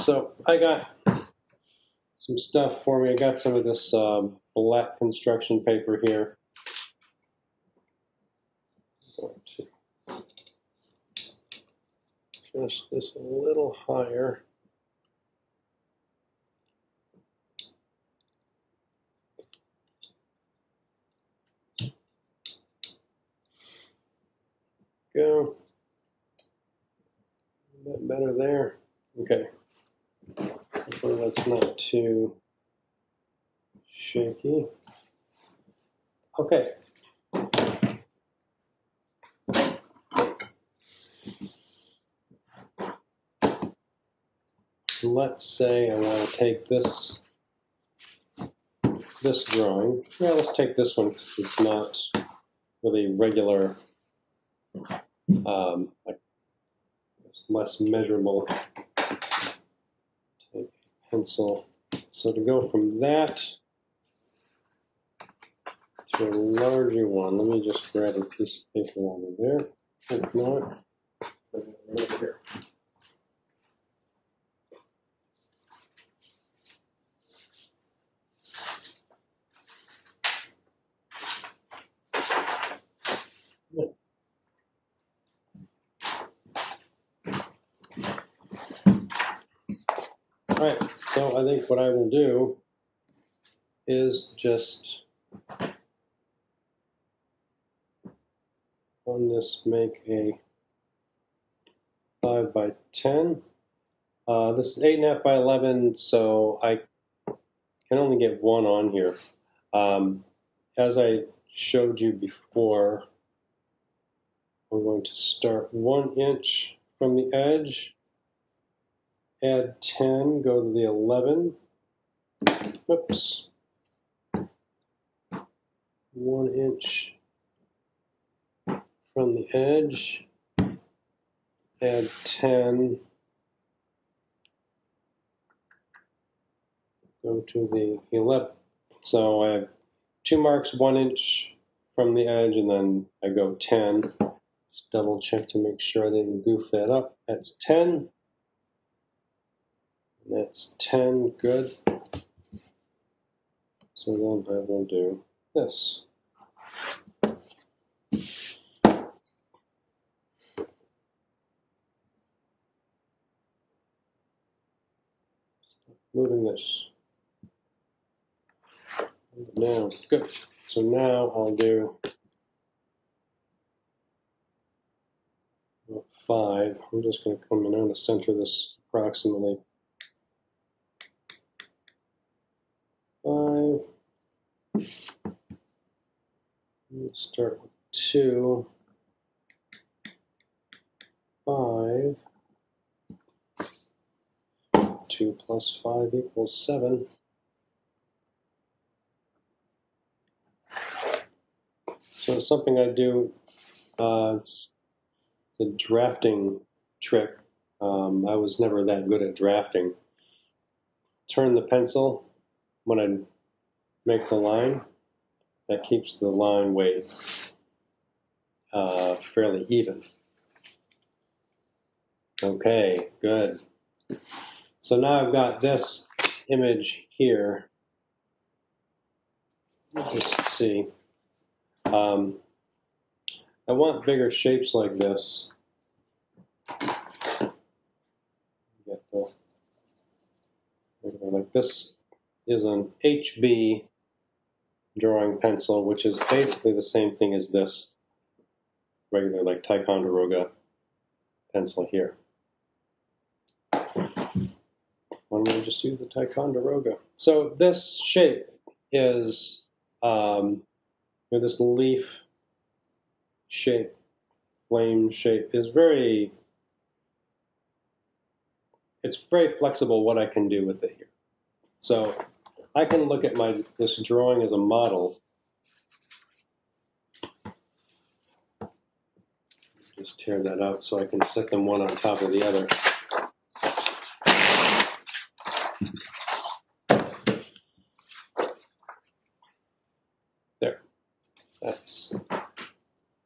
So I got some stuff for me. I got some of this black construction paper here. I'm going to adjust this a little higher. Go. A bit better there. Okay. Hopefully that's not too shaky. Okay. Let's say I want to take this drawing. Yeah, let's take this one because it's not really regular, like less measurable. Take pencil. So to go from that to a larger one, let me just grab a piece of paper over there. If not, put it right here. All right, so I think what I will do is just on this make a 5 by 10. This is 8.5 by 11, so I can only get one on here. As I showed you before, I'm going to start 1 inch from the edge. Add 10, go to the 11. Oops. 1 inch from the edge. Add 10. Go to the 11. So I have 2 marks, 1 inch from the edge, and then I go 10. Just double check to make sure I didn't goof that up. That's 10. That's 10, good. So then I will do this. Moving this down, good. So now I'll do 5. I'm just going to come in on the center of this approximately. 5. Let's start with 2. 5. 2 plus 5 equals 7. So something I do, it's a drafting trick. I was never that good at drafting. Turn the pencil when I make the line. That keeps the line weight fairly even. Okay, good. So now I've got this image here. Let's see. I want bigger shapes like this. Get the, like this is an HB drawing pencil, which is basically the same thing as this regular, like Ticonderoga pencil here. Why don't I just use the Ticonderoga? So this shape is this leaf shape, flame shape is it's very flexible what I can do with it here. So I can look at this drawing as a model. Just tear that out so I can set them one on top of the other. There. That's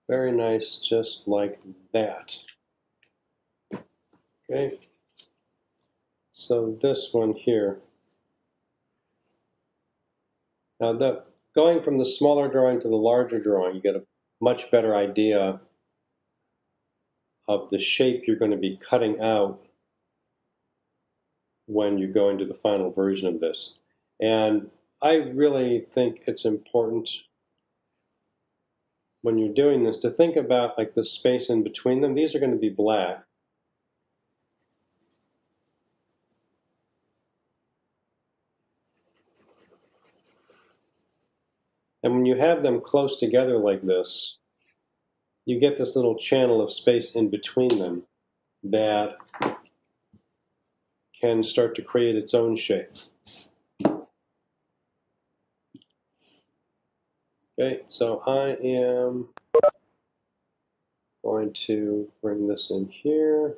very nice, just like that. Okay. So this one here. Now, going from the smaller drawing to the larger drawing, you get a much better idea of the shape you're going to be cutting out when you go into the final version of this. And I really think it's important when you're doing this to think about like the space in between them. These are going to be black. And when you have them close together like this, you get this little channel of space in between them that can start to create its own shape. Okay, so I am going to bring this in here.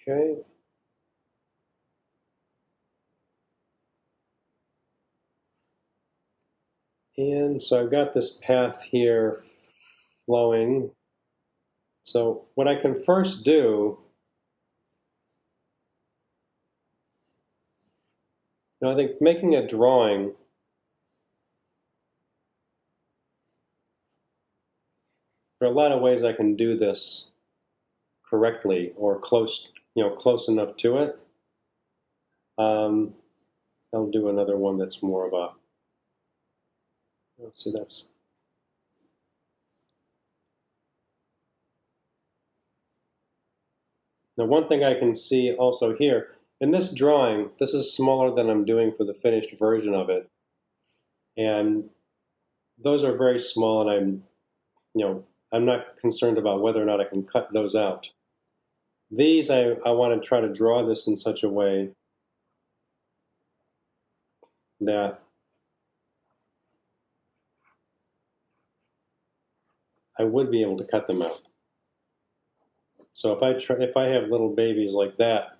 Okay. And so I've got this path here flowing. So what I can first do, I think making a drawing there are a lot of ways I can do this correctly or close enough to it. I'll do another one that's more of a, let's see, that's, now one thing I can see also here, in this drawing, this is smaller than I'm doing for the finished version of it. And those are very small, and I'm not concerned about whether or not I can cut those out. These, I want to try to draw this in such a way that I would be able to cut them out. So if I have little babies like that,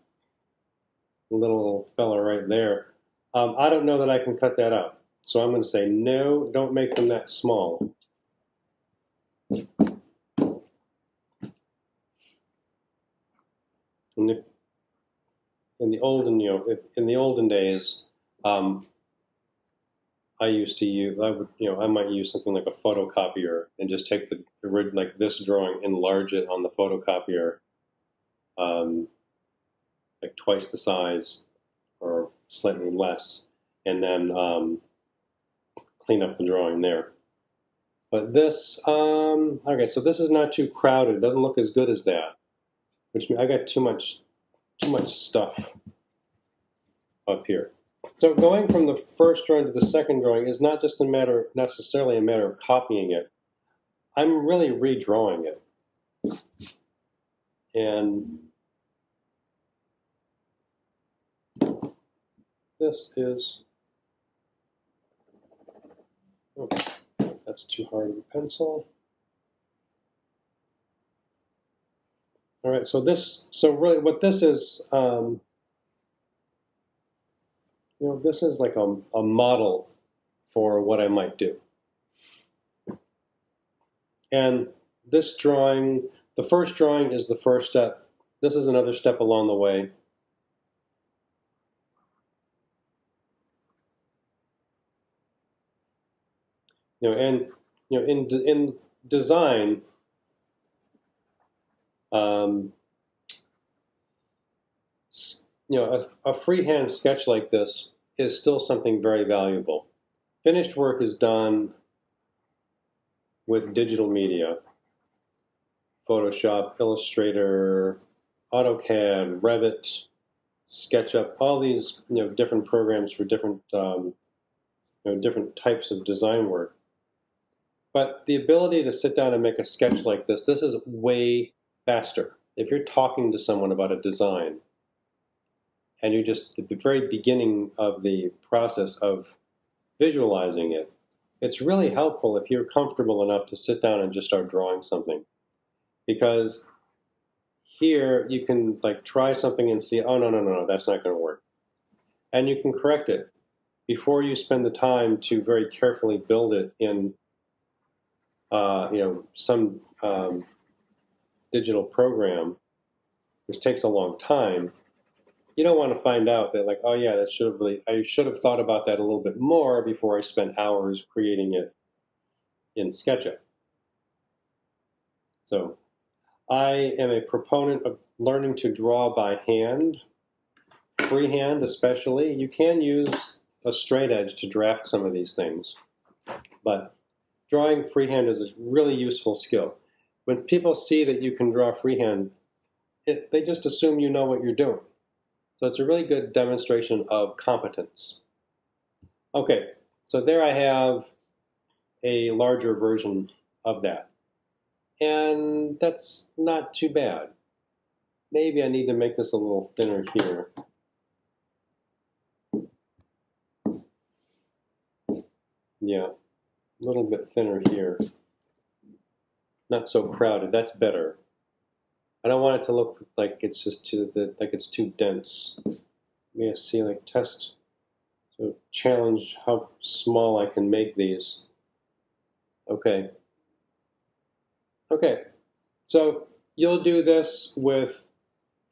little fella right there, I don't know that I can cut that out. So I'm going to say, no, don't make them that small. In the olden days, I used to use, I might use something like a photocopier and just take like this drawing, enlarge it on the photocopier, like twice the size or slightly less, and then clean up the drawing there. But this, okay, so this is not too crowded. It doesn't look as good as that, which means I got too much stuff up here. So going from the first drawing to the second drawing is not just necessarily a matter of copying it. I'm really redrawing it. And this is, oh, that's too hard of a pencil. All right, so really what this is, this is like a model for what I might do. And this drawing, the first drawing is the first step. This is another step along the way. In design, a freehand sketch like this is still something very valuable. Finished work is done with digital media, Photoshop, Illustrator, AutoCAD, Revit, SketchUp, all these different programs for different different types of design work. But the ability to sit down and make a sketch like this is way faster. If you're talking to someone about a design, and you're just at the very beginning of the process of visualizing it, it's really helpful if you're comfortable enough to sit down and just start drawing something. Because here you can like try something and see, oh, no, that's not going to work. And you can correct it before you spend the time to very carefully build it in some digital program. which takes a long time, you don't want to find out that like, oh yeah, I should have thought about that a little bit more before I spent hours creating it in SketchUp. So I am a proponent of learning to draw by hand, freehand especially. You can use a straight edge to draft some of these things, but drawing freehand is a really useful skill. When people see that you can draw freehand, they just assume you know what you're doing. So it's a really good demonstration of competence. Okay, so there I have a larger version of that. And that's not too bad. Maybe I need to make this a little thinner here. Yeah, a little bit thinner here. Not so crowded, that's better. I don't want it to look like it's just too dense. Maybe I see like test, so challenge how small I can make these. Okay. Okay, so you'll do this with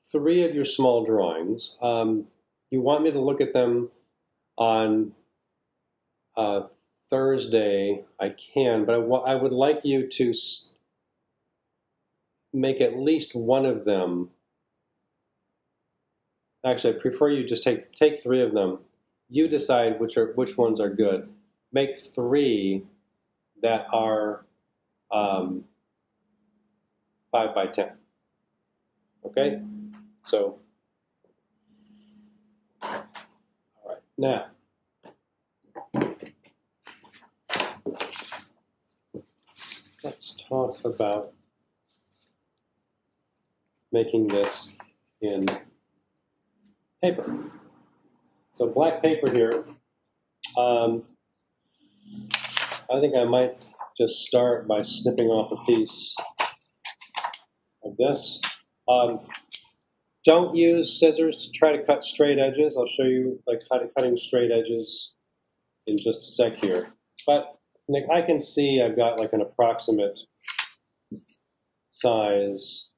3 of your small drawings. You want me to look at them on Thursday, I can, but I would like you to make at least one of them. Actually, I prefer you just take 3 of them. You decide which ones are good. Make 3 that are 5 by 10. Okay? So, all right. Now, let's talk about making this in paper. So black paper here. I think I might just start by snipping off a piece of this. Don't use scissors to try to cut straight edges. I'll show you like cutting straight edges in just a sec here. But Nick, I can see I've got like an approximate size.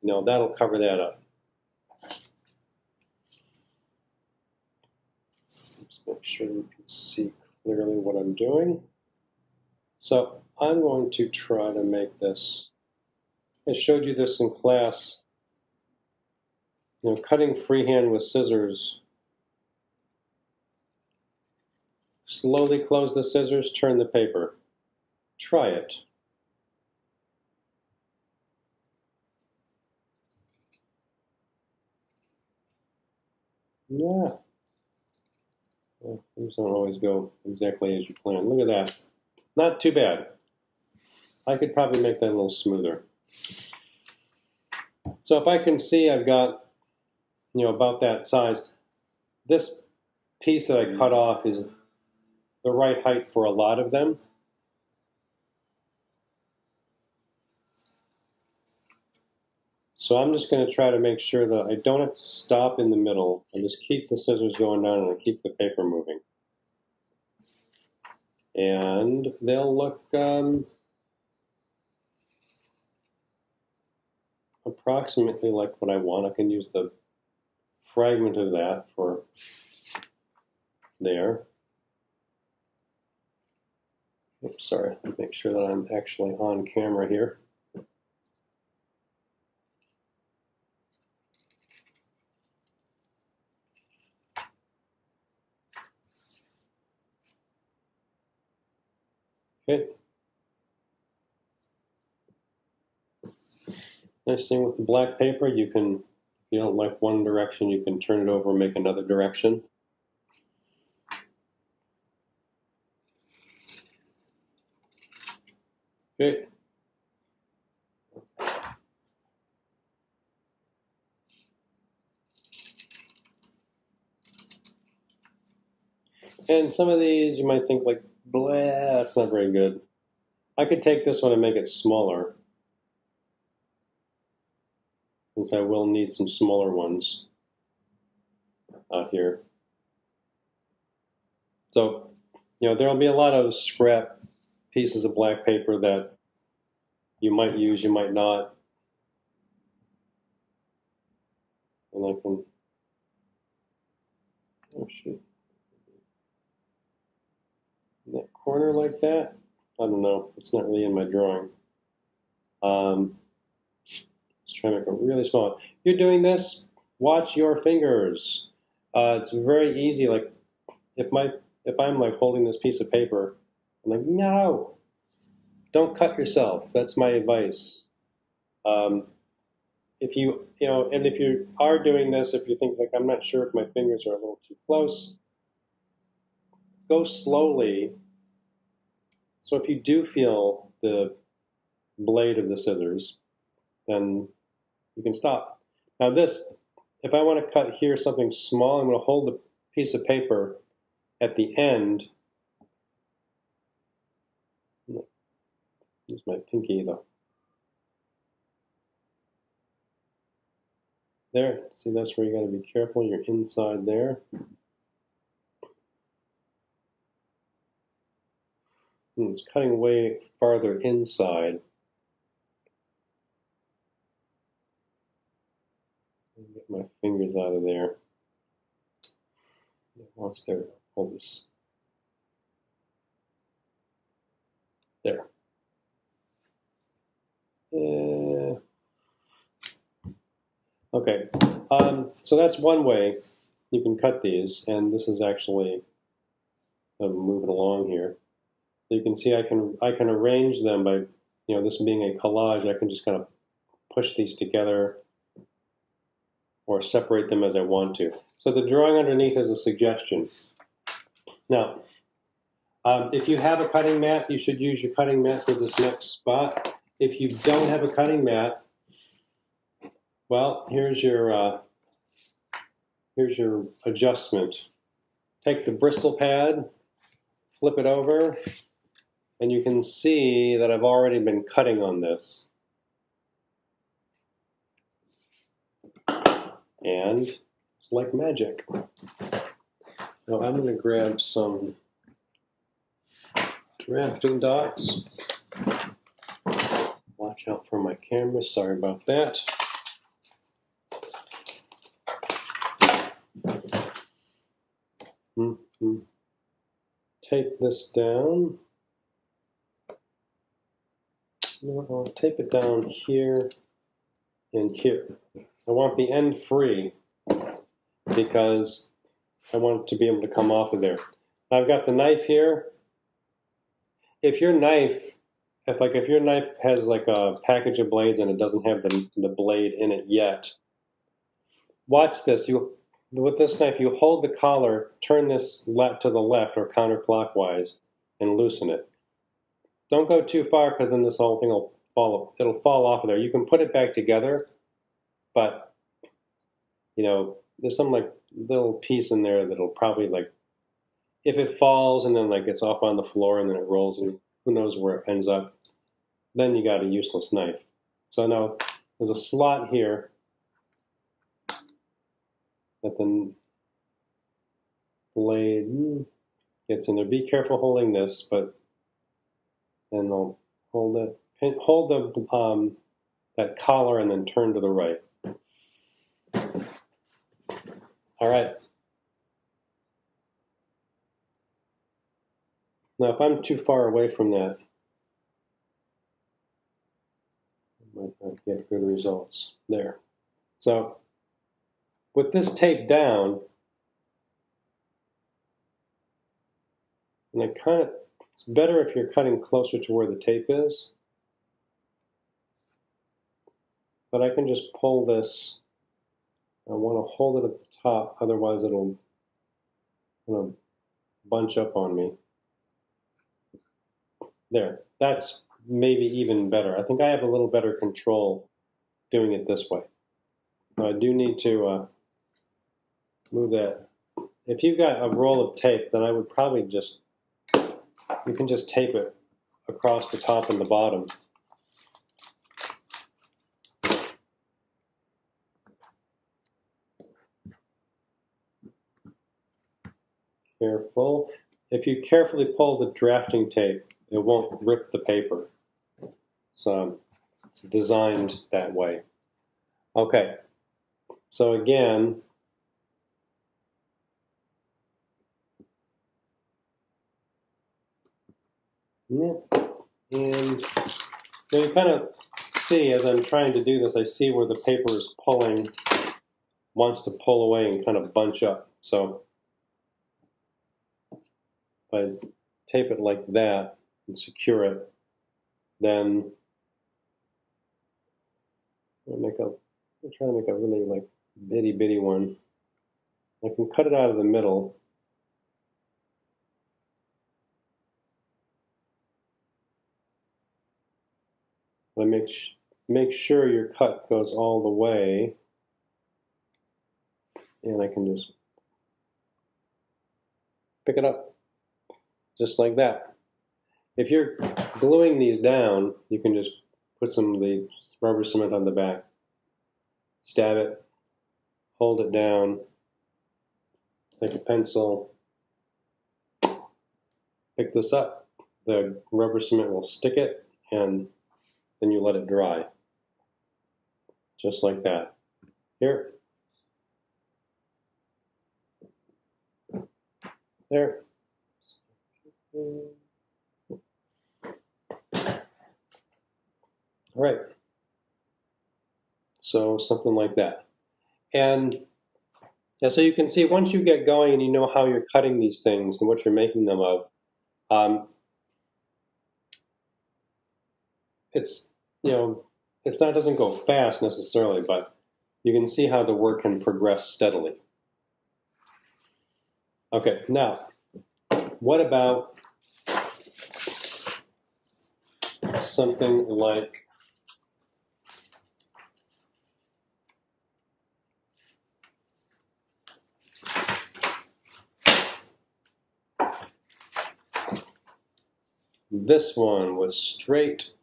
You know, that'll cover that up. Just make sure you can see clearly what I'm doing. So I'm going to try to make this. I showed you this in class. You know, cutting freehand with scissors. Slowly close the scissors, turn the paper. Try it. Yeah. Well, things don't always go exactly as you plan. Look at that. Not too bad. I could probably make that a little smoother. So if I can see I've got, you know, about that size, this piece that I cut off is the right height for a lot of them. So I'm just going to try to make sure that I don't have to stop in the middle and just keep the scissors going down and keep the paper moving. And they'll look approximately like what I want. I can use the fragment of that for there. Oops, sorry. Let me make sure that I'm actually on camera here. Okay. Nice thing with the black paper, you can, if you don't like one direction, you can turn it over and make another direction. Okay. And some of these you might think like, blah, that's not very good. I could take this one and make it smaller, since I will need some smaller ones out here. So, you know, there will be a lot of scrap pieces of black paper that you might use, you might not. And I can, oh shoot, in that corner like that. I don't know, it's not really in my drawing. Let's try to make it really small. You're doing this, watch your fingers. It's very easy. Like if I'm like holding this piece of paper, I'm like, no, don't cut yourself. That's my advice. If if you are doing this, if you think like, I'm not sure if my fingers are a little too close, go slowly. So if you do feel the blade of the scissors, then you can stop. Now this, if I want to cut here something small, I'm going to hold the piece of paper at the end. Use my pinky though. There, see, that's where you got to be careful. You're inside there. And it's cutting way farther inside. Get my fingers out of there. Once there, hold this. There. Okay, so that's one way you can cut these, and this is actually moving along here. So you can see I can arrange them by, this being a collage. I can just kind of push these together or separate them as I want to. So the drawing underneath is a suggestion. Now, if you have a cutting mat, you should use your cutting mat for this next spot. If you don't have a cutting mat, well, here's your adjustment. Take the Bristol pad, flip it over, and you can see that I've already been cutting on this. And it's like magic. Now I'm going to grab some drafting dots. Watch out for my camera, sorry about that. Tape this down. I'll tape it down here and here. I want the end free because I want it to be able to come off of there. I've got the knife here. If your knife has like a package of blades and it doesn't have the blade in it yet, watch this. With this knife, you hold the collar, turn this to the left or counterclockwise, and loosen it. Don't go too far because then this whole thing will fall off of there. You can put it back together, but there's some like little piece in there that'll probably like, if it falls and then like gets off on the floor and then it rolls and who knows where it ends up, then you got a useless knife. So now there's a slot here that the blade gets in there. Be careful holding this, but then I'll hold it. Hold the that collar and then turn to the right. All right. Now, if I'm too far away from that, I might not get good results there. So, with this tape down, and it's better if you're cutting closer to where the tape is, but I can just pull this. I want to hold it at the top, otherwise it'll bunch up on me. There, that's maybe even better. I think I have a little better control doing it this way. I do need to move that. If you've got a roll of tape, then I would probably you can just tape it across the top and the bottom. Careful. If you carefully pull the drafting tape, it won't rip the paper. So it's designed that way. Okay. So again, and you kind of see, as I'm trying to do this, I see where the paper is pulling, wants to pull away and kind of bunch up. So if I tape it like that and secure it, then I'm trying to make a really like bitty one. I can cut it out of the middle. I make sure your cut goes all the way, and I can just pick it up just like that. If you're gluing these down, you can just put some of the rubber cement on the back, stab it, hold it down, take a pencil, pick this up. The rubber cement will stick it, and then you let it dry. Just like that. Here. There. All right. So something like that. And yeah, so you can see once you get going and you know how you're cutting these things and what you're making them of, doesn't go fast necessarily, but you can see how the work can progress steadily. Okay, now, what about something like this one with straight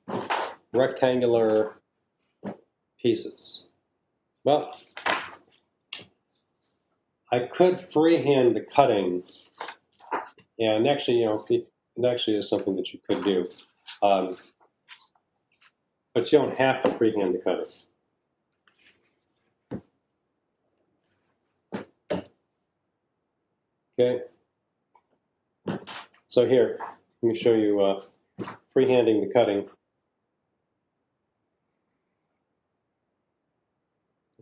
rectangular pieces? Well, I could freehand the cutting, and actually, it actually is something that you could do, but you don't have to freehand the cutting. Okay. So here, let me show you freehanding the cutting.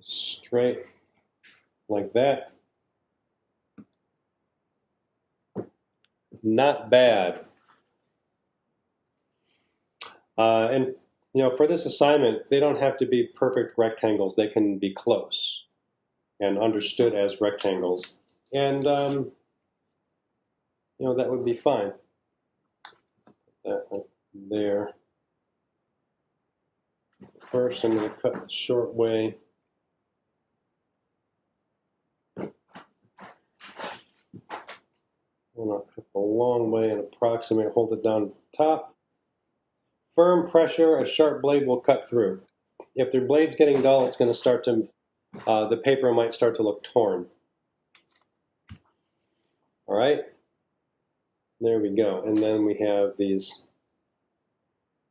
Straight like that. Not bad. And for this assignment, they don't have to be perfect rectangles. They can be close and understood as rectangles. And that would be fine. That right there. First, I'm going to cut the short way. And I'll cut the long way and approximate, hold it down at the top. Firm pressure, a sharp blade will cut through. If the blade's getting dull, it's going to start to, the paper might start to look torn. All right, there we go. And then we have these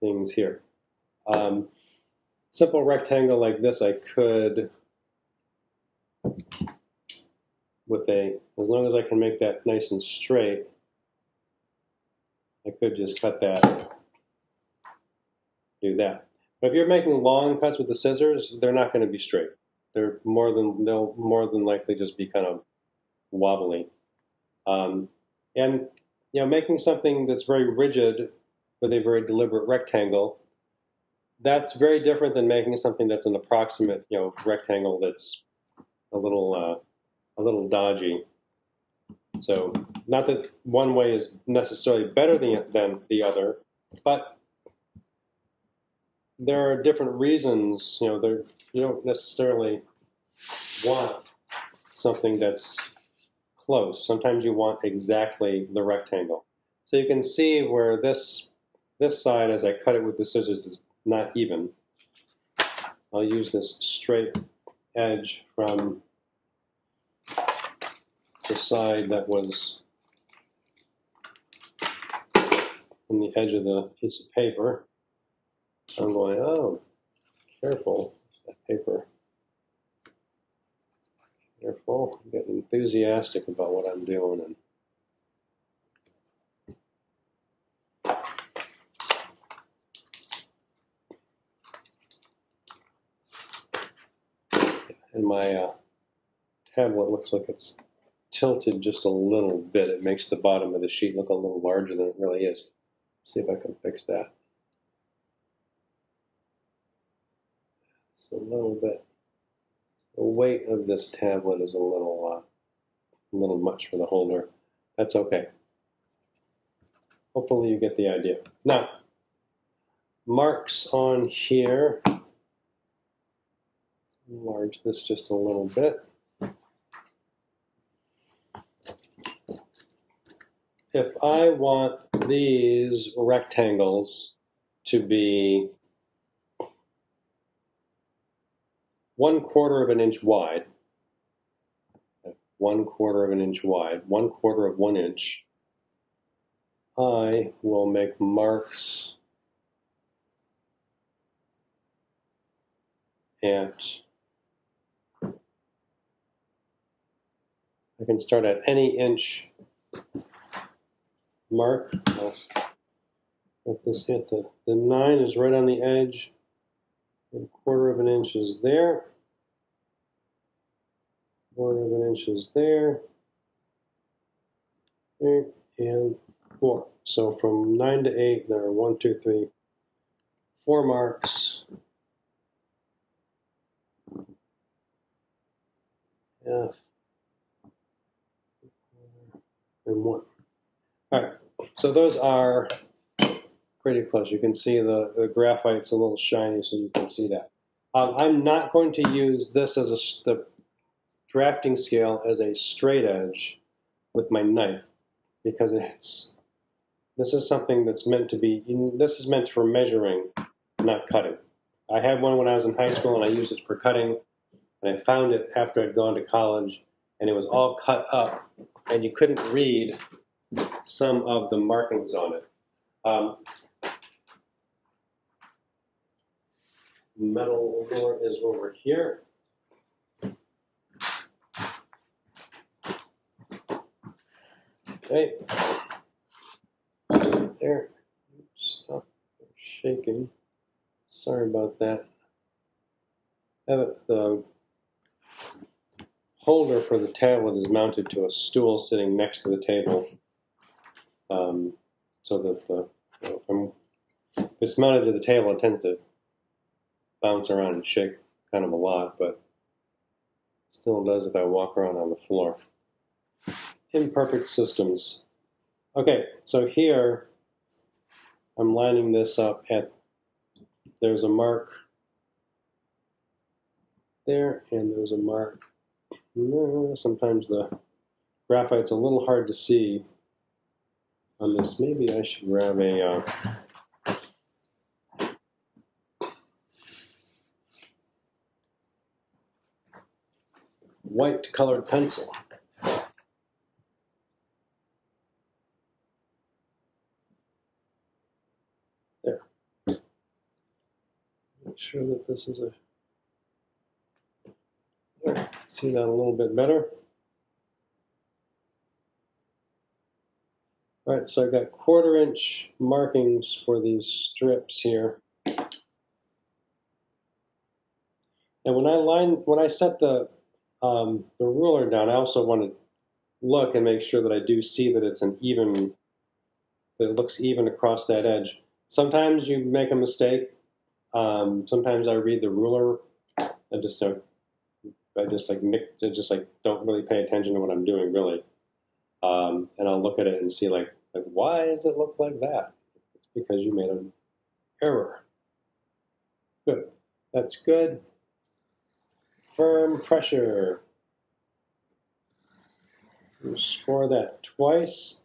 things here. Simple rectangle like this, I could, as long as I can make that nice and straight, I could just cut that, do that. But if you're making long cuts with the scissors, they're not going to be straight. They'll more than likely just be kind of wobbly. And making something that's very rigid with a very deliberate rectangle, that's very different than making something that's an approximate, rectangle that's a little dodgy. So, not that one way is necessarily better than the other, but there are different reasons. You don't necessarily want something that's close. Sometimes you want exactly the rectangle. So you can see where this side, as I cut it with the scissors, is not even. I'll use this straight edge from the side that was from the edge of the piece of paper. I'm going, oh, careful, that paper. now get enthusiastic about what I'm doing. And my tablet looks like it's tilted just a little bit. It makes the bottom of the sheet look a little larger than it really is. See if I can fix that. It's a little bit. The weight of this tablet is a little much for the holder. That's okay. Hopefully you get the idea. Now, marks on here. Enlarge this just a little bit. If I want these rectangles to be 1/4 of an inch wide, 1/4 of an inch wide, 1/4 of 1 inch, I will make marks at, I can start at any inch mark. I'll let this hit the 9 is right on the edge. 1/4 of an inch is there. 1/4 of an inch is there. There and 4. So from 9 to 8, there are 1, 2, 3, 4 marks. F and 1. All right, so those are pretty close. You can see the graphite's a little shiny, so you can see that. I'm not going to use this as the drafting scale as a straight edge with my knife, because this is something that's meant to be, this is meant for measuring, not cutting. I had one when I was in high school, and I used it for cutting, and I found it after I'd gone to college, and it was all cut up, and you couldn't read some of the markings on it. Metal ruler is over here. Okay. There. Stop shaking. Sorry about that. The holder for the tablet is mounted to a stool sitting next to the table, so that if it's mounted to the table, it tends to bounce around and shake kind of a lot, but still does if I walk around on the floor. Imperfect systems. Okay, so here I'm lining this up at, there's a mark there, and there's a mark. Sometimes the graphite's a little hard to see on this. Maybe I should grab a white colored pencil. There. Make sure that this is a, there. See that a little bit better. All right, so I've got 1/4 inch markings for these strips here. And when I set the ruler down, I also want to look and make sure that I do see that it's that it looks even across that edge. Sometimes you make a mistake. Sometimes I read the ruler. I just don't really pay attention to what I'm doing, really. And I'll look at it and see like why does it look like that? It's because you made an error. Good. That's good. Firm pressure. Score that twice.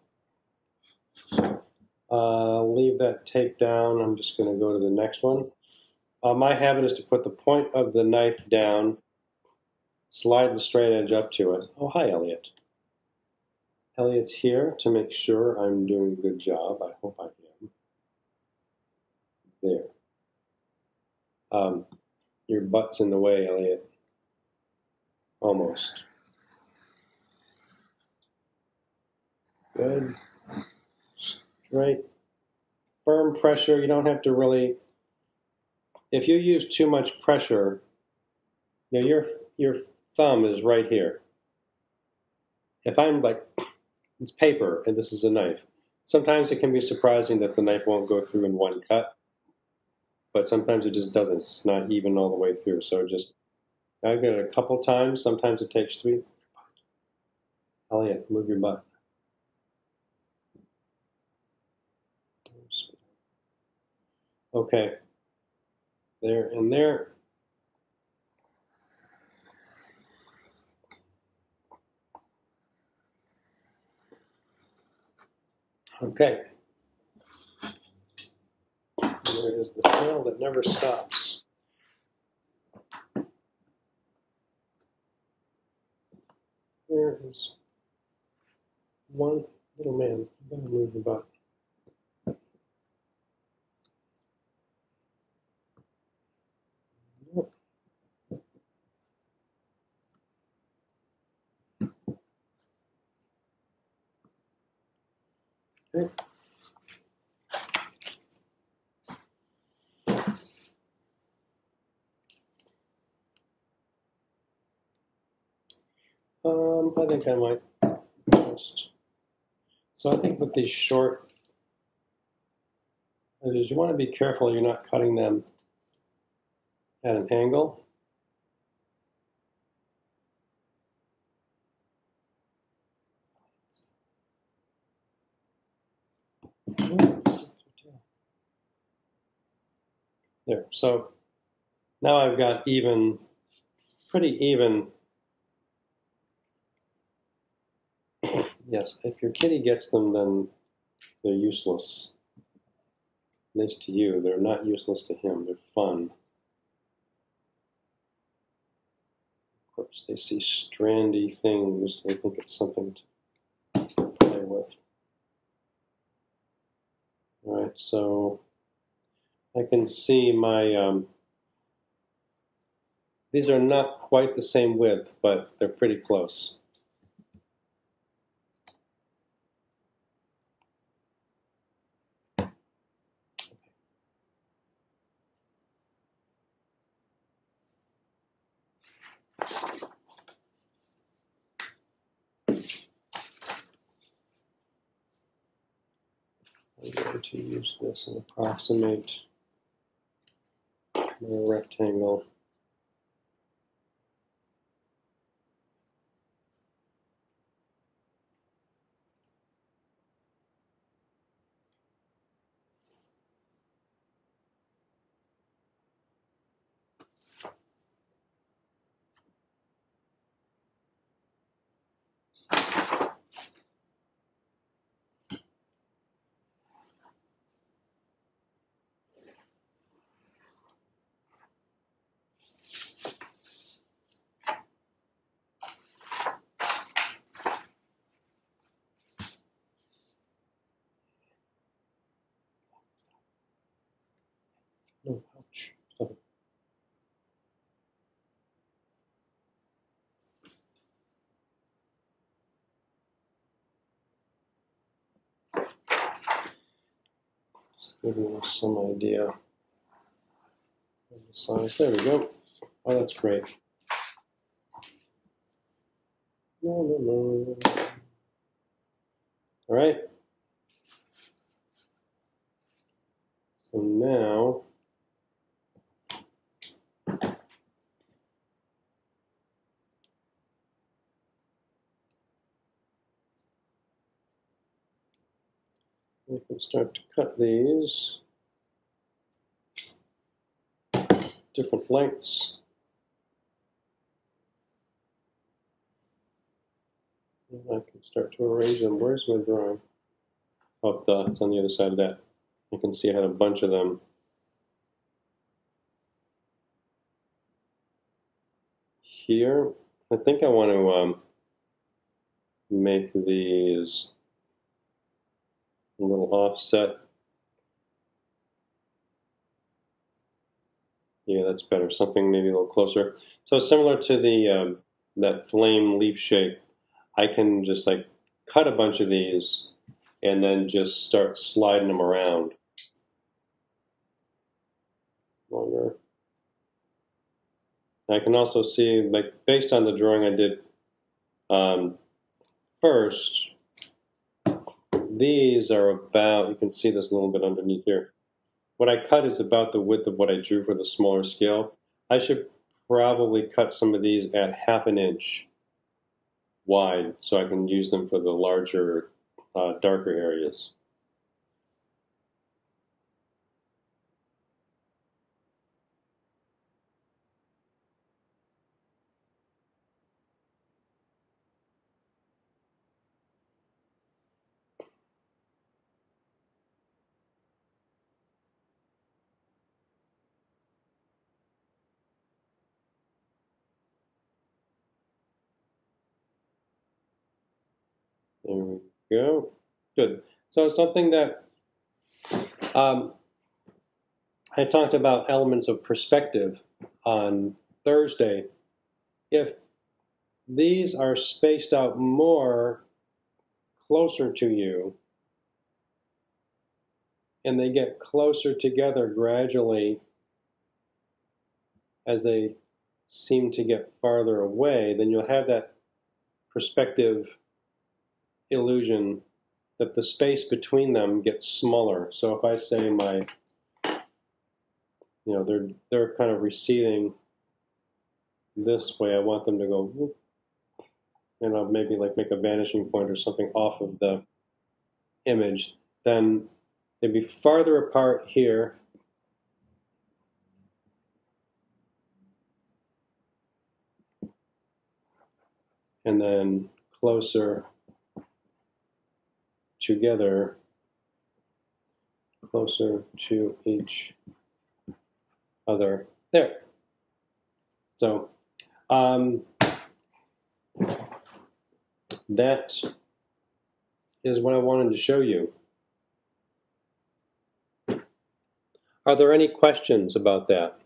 Leave that tape down. I'm just going to go to the next one. My habit is to put the point of the knife down, slide the straight edge up to it. Oh, hi, Elliot. Elliot's here to make sure I'm doing a good job. I hope I am. There. Your butt's in the way, Elliot. Almost. Good. Straight. Firm pressure. You don't have to really. If you use too much pressure, you know, your thumb is right here. If I'm like, it's paper and this is a knife. Sometimes it can be surprising that the knife won't go through in one cut, but sometimes it just doesn't. It's not even all the way through. So just, I've got it a couple times. Sometimes it takes 3. Oh yeah, move your butt. Okay. There and there. Okay. There is the snail that never stops. There is one little man. I'm going to move your butt. Okay. I think I might just. So I think with these short edges, you want to be careful you're not cutting them at an angle. There. So now I've got even, pretty even. Yes, if your kitty gets them, then they're useless. At least to you. They're not useless to him. They're fun. Of course, they see strandy things. They think it's something to play with. All right, so I can see my, these are not quite the same width, but they're pretty close. I'm going to use this and approximate my rectangle. No, ouch. Stop it. Giving us some idea of the size. There we go. Oh, that's great. No. All right. So now we can start to cut these different lengths. And I can start to arrange them. Where's my drawing? Oh, it's on the other side of that. You can see I had a bunch of them here. I think I want to make these a little offset. Yeah, that's better. Something maybe a little closer. So similar to the that flame leaf shape, I can just like cut a bunch of these and then just start sliding them around. Longer. I can also see, like, based on the drawing I did first, these are about, you can see this a little bit underneath here. What I cut is about the width of what I drew for the smaller scale. I should probably cut some of these at 1/2 inch wide so I can use them for the larger, darker areas. There we go. Good. So something that I talked about elements of perspective on Thursday. If these are spaced out more closer to you and they get closer together gradually as they seem to get farther away, then you'll have that perspective illusion that the space between them gets smaller. So if I say they're kind of receding this way, I want them to go whoop, and I'll maybe like make a vanishing point or something off of the image. Then they'd be farther apart here. And then closer together, closer to each other. There. So that is what I wanted to show you. Are there any questions about that?